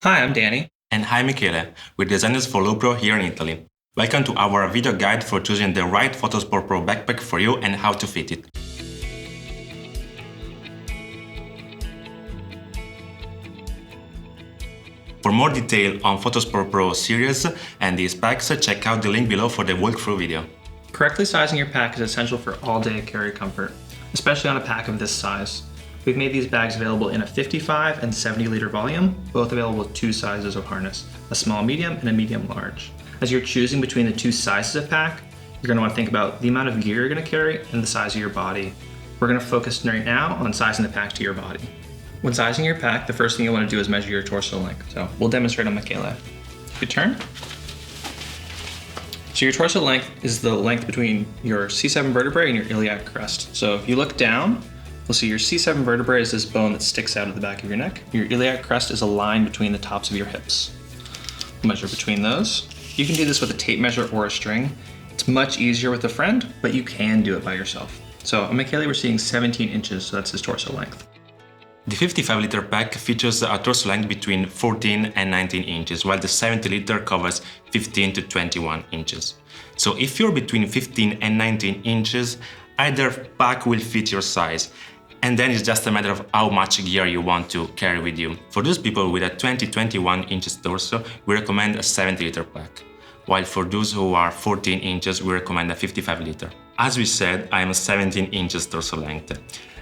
Hi, I'm Danny. And hi Michele, we're designers for Lowepro here in Italy. Welcome to our video guide for choosing the right PhotoSport PRO backpack for you and how to fit it. For more detail on PhotoSport PRO series and these packs, check out the link below for the walkthrough video. Correctly sizing your pack is essential for all-day carry comfort, especially on a pack of this size. We've made these bags available in a 55 and 70 liter volume, both available with two sizes of harness, a small medium and a medium large. As you're choosing between the two sizes of pack, you're going to want to think about the amount of gear you're going to carry and the size of your body. We're going to focus right now on sizing the pack to your body. When sizing your pack, the first thing you want to do is measure your torso length. So we'll demonstrate on Michele. Good turn. So your torso length is the length between your C7 vertebrae and your iliac crest. So if you look down, you'll see your C7 vertebrae is this bone that sticks out of the back of your neck. Your iliac crest is a line between the tops of your hips. Measure between those. You can do this with a tape measure or a string. It's much easier with a friend, but you can do it by yourself. So on Michele, we're seeing 17 inches, so that's his torso length. The 55 liter pack features a torso length between 14 and 19 inches, while the 70 liter covers 15 to 21 inches. So if you're between 15 and 19 inches, either pack will fit your size. And then it's just a matter of how much gear you want to carry with you. For those people with a 20-21 inches torso, we recommend a 70 liter pack. While for those who are 14 inches, we recommend a 55 liter. As we said, I am a 17 inches torso length,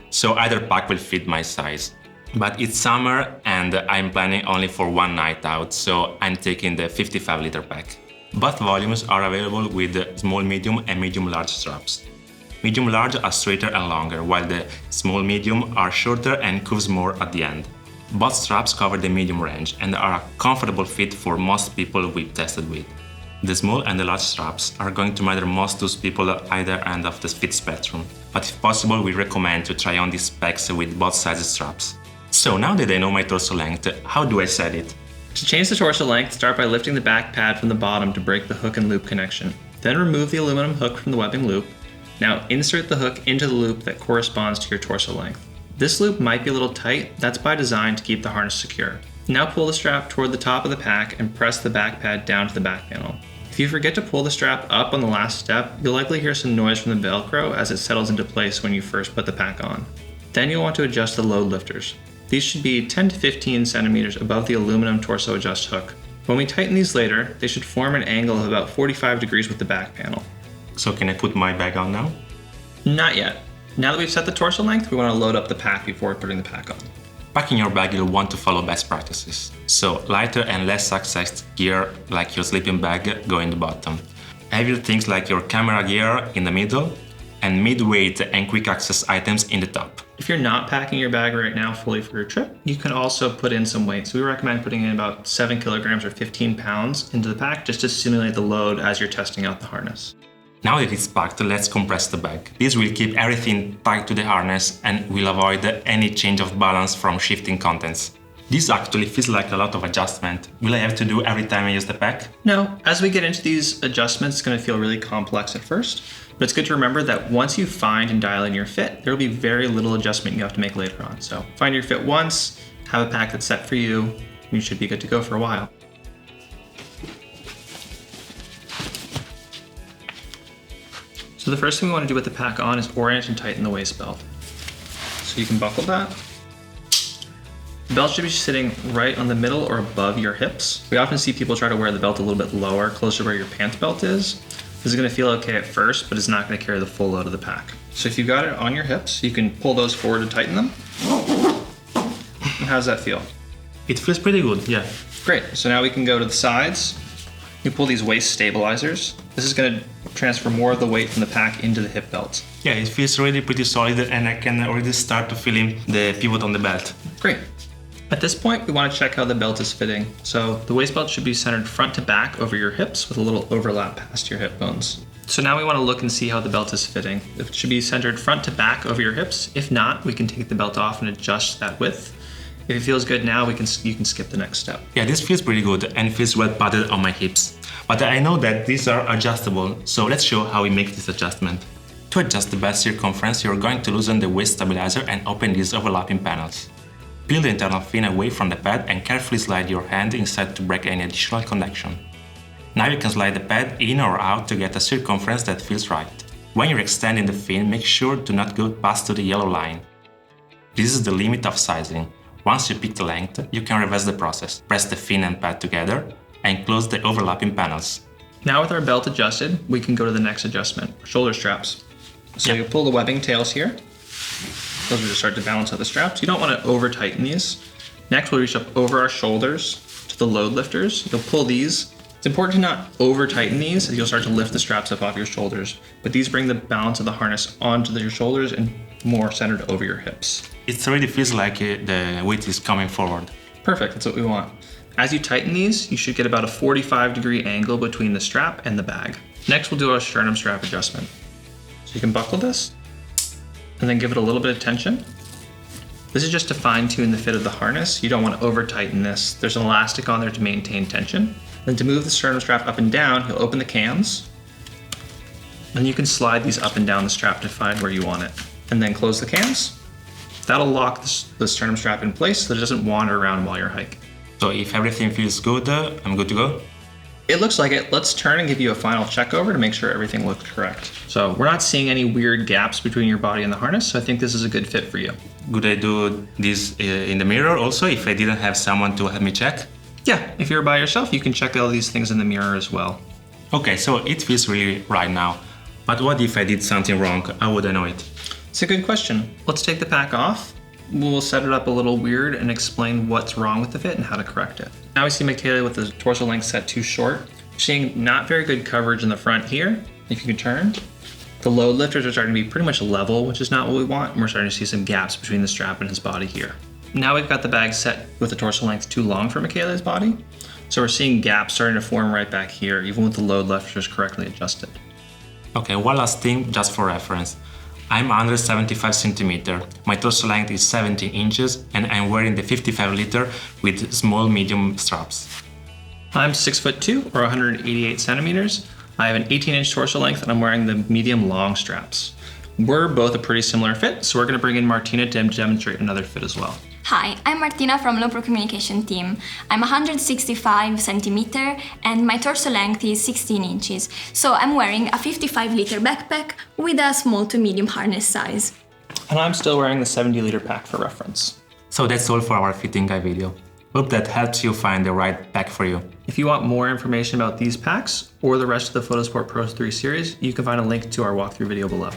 so either pack will fit my size. But it's summer and I'm planning only for one night out, so I'm taking the 55 liter pack. Both volumes are available with small, medium and medium large straps. Medium large are straighter and longer, while the small medium are shorter and curves more at the end. Both straps cover the medium range and are a comfortable fit for most people we've tested with. The small and the large straps are going to matter most to people at either end of the fit spectrum, but if possible we recommend to try on these specs with both sizes straps. So now that I know my torso length, how do I set it? To change the torso length, start by lifting the back pad from the bottom to break the hook and loop connection. Then remove the aluminum hook from the webbing loop. Now insert the hook into the loop that corresponds to your torso length. This loop might be a little tight, that's by design to keep the harness secure. Now pull the strap toward the top of the pack and press the back pad down to the back panel. If you forget to pull the strap up on the last step, you'll likely hear some noise from the Velcro as it settles into place when you first put the pack on. Then you'll want to adjust the load lifters. These should be 10 to 15 centimeters above the aluminum torso adjust hook. When we tighten these later, they should form an angle of about 45 degrees with the back panel. So can I put my bag on now? Not yet. Now that we've set the torso length, we want to load up the pack before putting the pack on. Packing your bag, you'll want to follow best practices. So lighter and less accessed gear like your sleeping bag go in the bottom. Heavier things like your camera gear in the middle, and mid-weight and quick access items in the top. If you're not packing your bag right now fully for your trip, you can also put in some weight. So we recommend putting in about 7 kilograms or 15 pounds into the pack just to simulate the load as you're testing out the harness. Now that it's packed, let's compress the bag. This will keep everything tight to the harness and will avoid any change of balance from shifting contents. This actually feels like a lot of adjustment. Will I have to do every time I use the pack? No, as we get into these adjustments, it's going to feel really complex at first. But it's good to remember that once you find and dial in your fit, there will be very little adjustment you have to make later on. So find your fit once, have a pack that's set for you, and you should be good to go for a while. So the first thing we want to do with the pack on is orient and tighten the waist belt. So you can buckle that. The belt should be sitting right on the middle or above your hips. We often see people try to wear the belt a little bit lower, closer to where your pants belt is. This is going to feel okay at first, but it's not going to carry the full load of the pack. So if you've got it on your hips, you can pull those forward to tighten them. And how does that feel? It feels pretty good, yeah. Great, so now we can go to the sides. You pull these waist stabilizers. This is going to transfer more of the weight from the pack into the hip belt. Yeah, it feels really pretty solid and I can already start to feel the pivot on the belt. Great. At this point, we want to check how the belt is fitting. So the waist belt should be centered front to back over your hips with a little overlap past your hip bones. So now we want to look and see how the belt is fitting. It should be centered front to back over your hips. If not, we can take the belt off and adjust that width. If it feels good now, you can skip the next step. Yeah, this feels pretty good and feels well padded on my hips. But I know that these are adjustable, so let's show how we make this adjustment. To adjust the belt circumference, you're going to loosen the waist stabilizer and open these overlapping panels. Peel the internal fin away from the pad and carefully slide your hand inside to break any additional connection. Now you can slide the pad in or out to get a circumference that feels right. When you're extending the fin, make sure to not go past to the yellow line. This is the limit of sizing. Once you pick the length, you can reverse the process. Press the fin and pad together and close the overlapping panels. Now with our belt adjusted, we can go to the next adjustment, shoulder straps. So you pull the webbing tails here. Those will just start to balance out the straps. You don't want to over tighten these. Next, we'll reach up over our shoulders to the load lifters. You'll pull these. It's important to not over tighten these as you'll start to lift the straps up off your shoulders. But these bring the balance of the harness onto your shoulders and more centered over your hips. It already feels like the weight is coming forward. Perfect, that's what we want. As you tighten these, you should get about a 45-degree angle between the strap and the bag. Next, we'll do our sternum strap adjustment. So you can buckle this and then give it a little bit of tension. This is just to fine-tune the fit of the harness. You don't want to over-tighten this. There's an elastic on there to maintain tension. Then to move the sternum strap up and down, you'll open the cams, and you can slide these up and down the strap to find where you want it. And then close the cams. That'll lock the sternum strap in place so that it doesn't wander around while you're hiking. So if everything feels good, I'm good to go? It looks like it. Let's turn and give you a final check over to make sure everything looks correct. So we're not seeing any weird gaps between your body and the harness, so I think this is a good fit for you. Could I do this in the mirror also if I didn't have someone to help me check? Yeah, if you're by yourself, you can check all these things in the mirror as well. Okay, so it feels really right now. But what if I did something wrong? How would I know it? It's a good question. Let's take the pack off. We'll set it up a little weird and explain what's wrong with the fit and how to correct it. Now we see Michele with the torso length set too short. We're seeing not very good coverage in the front here. If you can turn. The load lifters are starting to be pretty much level, which is not what we want. And we're starting to see some gaps between the strap and his body here. Now we've got the bag set with the torso length too long for Michele's body. So we're seeing gaps starting to form right back here, even with the load lifters correctly adjusted. Okay, one last thing just for reference. I'm under 75 centimeter, my torso length is 17 inches, and I'm wearing the 55 liter with small medium straps. I'm 6'2" or 188 centimeters. I have an 18-inch torso length and I'm wearing the medium long straps. We're both a pretty similar fit, so we're gonna bring in Martina to demonstrate another fit as well. Hi, I'm Martina from Lowepro Communication team. I'm 165 centimeter and my torso length is 16 inches. So I'm wearing a 55 liter backpack with a small to medium harness size. And I'm still wearing the 70-liter pack for reference. So that's all for our fitting guide video. Hope that helps you find the right pack for you. If you want more information about these packs or the rest of the PhotoSport Pro 3 series, you can find a link to our walkthrough video below.